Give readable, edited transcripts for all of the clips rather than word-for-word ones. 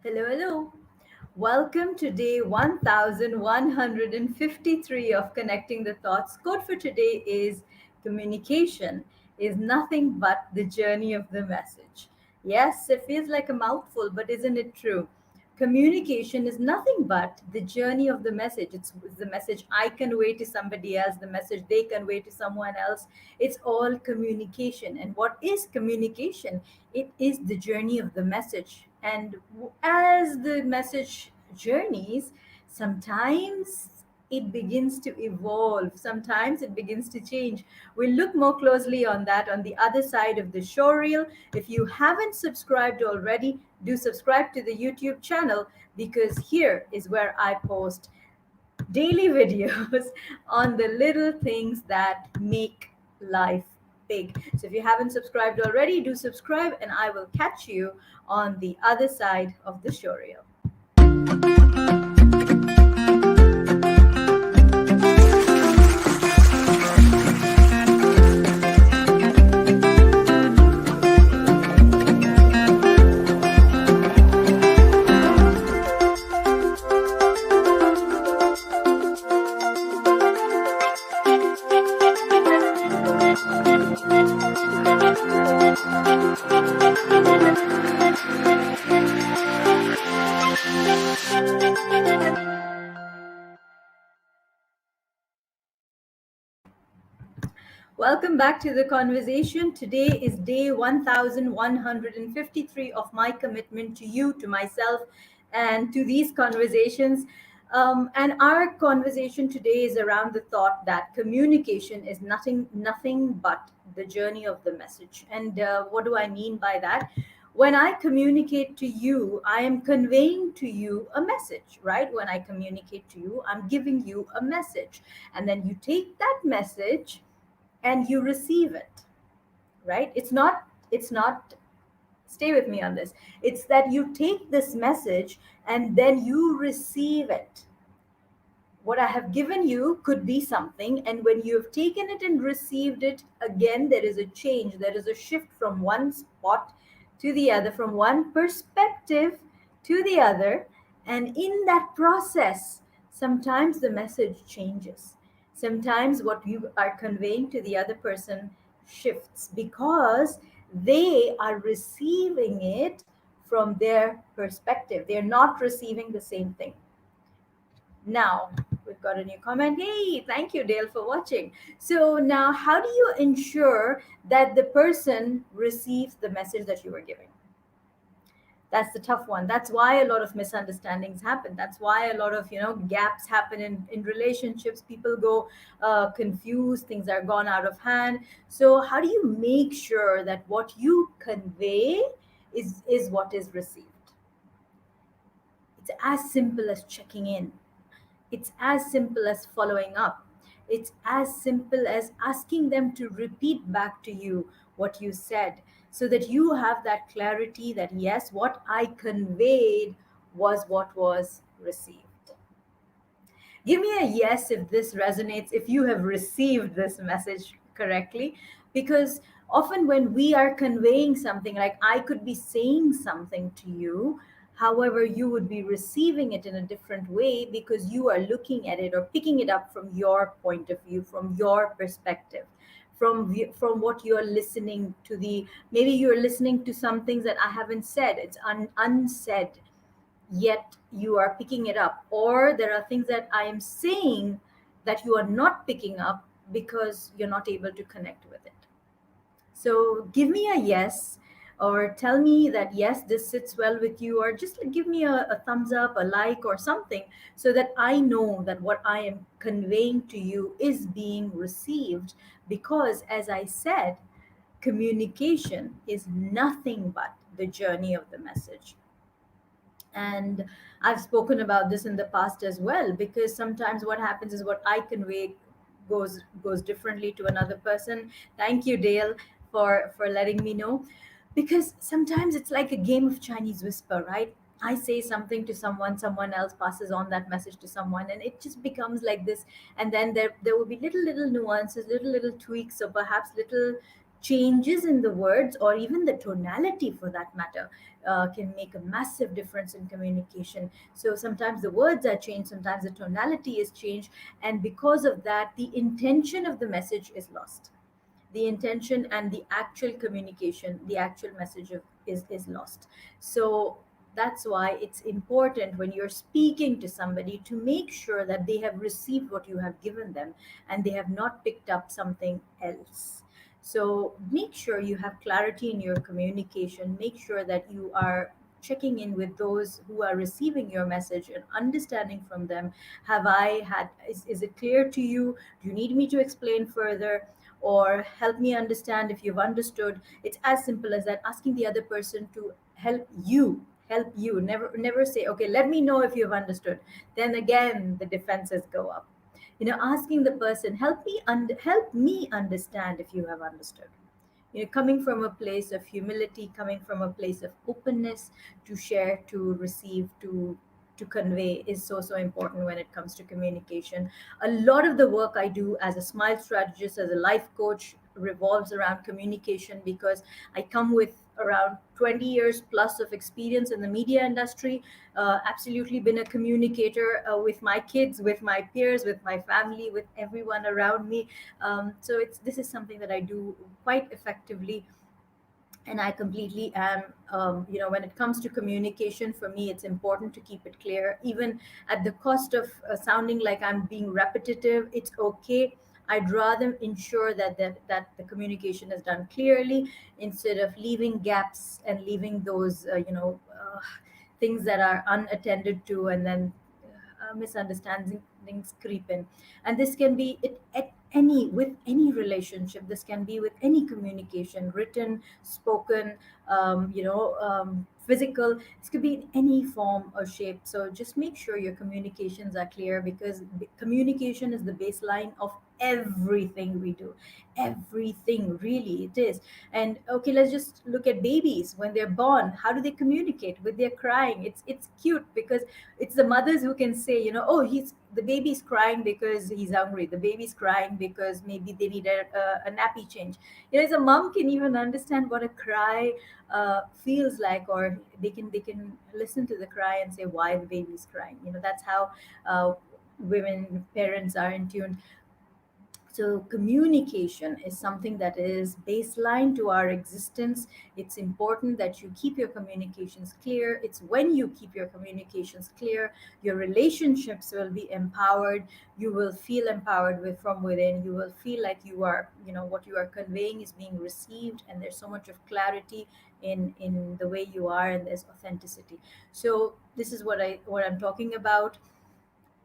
Hello, hello. Welcome to day 1153 of Connecting the Thoughts. Code for today is communication is nothing but the journey of the message. Yes, it feels like a mouthful, but isn't it true? Communication is nothing but the journey of the message. It's the message I convey to somebody else, the message they convey to someone else. It's all communication. And what is communication? It is the journey of the message. And as the message journeys, sometimes it begins to evolve, sometimes it begins to change. We'll look more closely on that on the other side of the show reel. If you haven't subscribed already, do subscribe to the YouTube channel, because here is where I post daily videos on the little things that make life big. So if you haven't subscribed already, do subscribe, and I will catch you on the other side of the show reel. Welcome back to the conversation. Today is day 1153 of my commitment to you, to myself, and to these conversations. And our conversation today is around the thought that communication is nothing but the journey of the message. And what do I mean by that? When I communicate to you, I am conveying to you a message, right? When I communicate to you, I'm giving you a message. And then you take that message and you receive it, right? It's not stay with me on this. It's that you take this message and then you receive it. What I have given you could be something, and when you have taken it and received it, again there is a change, there is a shift from one spot to the other, from one perspective to the other. And in that process, sometimes the message changes, sometimes what you are conveying to the other person shifts, because they are receiving it from their perspective. They're not receiving the same thing. Now, we've got a new comment. Hey, thank you, Dale, for watching. So, now how do you ensure that the person receives the message that you were giving? That's the tough one. That's why a lot of misunderstandings happen. That's why a lot of gaps happen in relationships. People go confused. Things are gone out of hand. So, how do you make sure that what you convey is what is received? It's as simple as checking in. It's as simple as following up. It's as simple as asking them to repeat back to you what you said, so that you have that clarity that yes, what I conveyed was what was received. Give me a yes if this resonates, if you have received this message correctly. Because often when we are conveying something, like I could be saying something to you, however, you would be receiving it in a different way, because you are looking at it or picking it up from your point of view, from your perspective, from what you're listening to. The maybe you're listening to some things that I haven't said, it's unsaid, yet you are picking it up. Or there are things that I am saying that you are not picking up because you're not able to connect with it. So give me a yes, or tell me that yes, this sits well with you, or just give me a thumbs up, a like, or something, so that I know that what I am conveying to you is being received. Because, as I said, communication is nothing but the journey of the message. And I've spoken about this in the past as well, because sometimes what happens is what I convey goes differently to another person. Thank you, Dale, for letting me know. Because sometimes it's like a game of Chinese whisper, right? I say something to someone, someone else passes on that message to someone, and it just becomes like this. And then there will be little nuances, little tweaks, or perhaps little changes in the words, or even the tonality for that matter. can make a massive difference in communication. So sometimes the words are changed, sometimes the tonality is changed, and because of that, the intention of the message is lost. The intention and the actual communication, the actual message is lost. So that's why it's important when you're speaking to somebody to make sure that they have received what you have given them and they have not picked up something else. So make sure you have clarity in your communication. Make sure that you are checking in with those who are receiving your message and understanding from them. Have I had, is it clear to you? Do you need me to explain further? Or help me understand if you've understood. It's as simple as that, asking the other person to help you. Never say, okay, let me know if you've understood. Then again, the defenses go up. Asking the person, help me understand if you have understood. Coming from a place of humility, coming from a place of openness to share, to receive, to convey is so important when it comes to communication. A lot of the work I do as a smile strategist, as a life coach, revolves around communication, because I come with around 20 years plus of experience in the media industry. Absolutely been a communicator with my kids, with my peers, with my family, with everyone around me. So this is something that I do quite effectively, and I completely am. When it comes to communication, for me, it's important to keep it clear, even at the cost of sounding like I'm being repetitive. It's okay. I'd rather ensure that the communication is done clearly, instead of leaving gaps and leaving those things that are unattended to, and then misunderstandings creep in. And this can be it at any with any relationship. This can be with any communication, written, spoken, physical. This could be in any form or shape. So just make sure your communications are clear, because communication is the baseline of everything we do. Everything, really, it is. And okay, let's just look at babies when they're born. How do they communicate? With their crying. It's cute, because it's the mothers who can say, oh, the baby's crying because he's hungry. The baby's crying because maybe they need a nappy change. As a mom can even understand what a cry feels like, or they can listen to the cry and say why the baby's crying. That's how women parents are in tune. So, communication is something that is baseline to our existence. It's important that you keep your communications clear. It's when you keep your communications clear, your relationships will be empowered. You will feel empowered from within. You will feel like what you are conveying is being received, and there's so much of clarity in the way you are, and there's authenticity. So, this is what I'm talking about.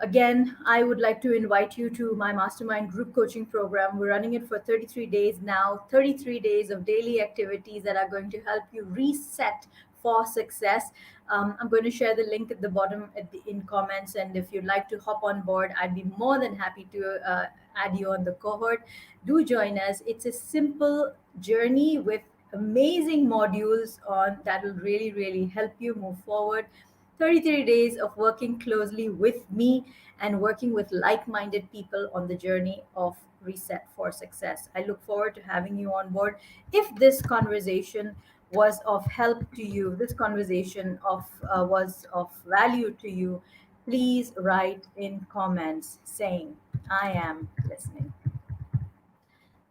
Again, I would like to invite you to my mastermind group coaching program. We're running it for 33 days now, 33 days of daily activities that are going to help you reset for success. I'm going to share the link at the bottom in comments. And if you'd like to hop on board, I'd be more than happy to add you on the cohort. Do join us. It's a simple journey with amazing modules on that will really, really help you move forward. 33 days of working closely with me and working with like minded people on the journey of reset for success. I look forward to having you on board. If this conversation was of help to you, this conversation was of value to you, please write in comments saying, I am listening.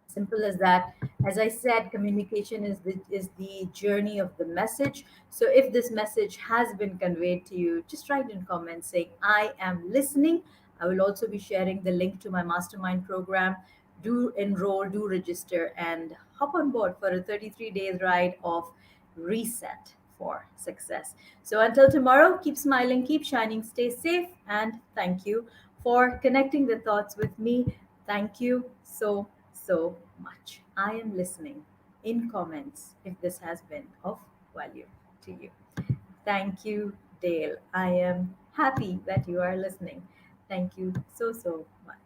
Simple as that. As I said, communication is the journey of the message. So if this message has been conveyed to you, just write in comments saying, I am listening. I will also be sharing the link to my mastermind program. Do enroll, do register, and hop on board for a 33 days ride of reset for success. So until tomorrow, keep smiling, keep shining, stay safe, and thank you for connecting the thoughts with me. Thank you so much. I am listening in comments if this has been of value to you. Thank you, Dale. I am happy that you are listening. Thank you so much.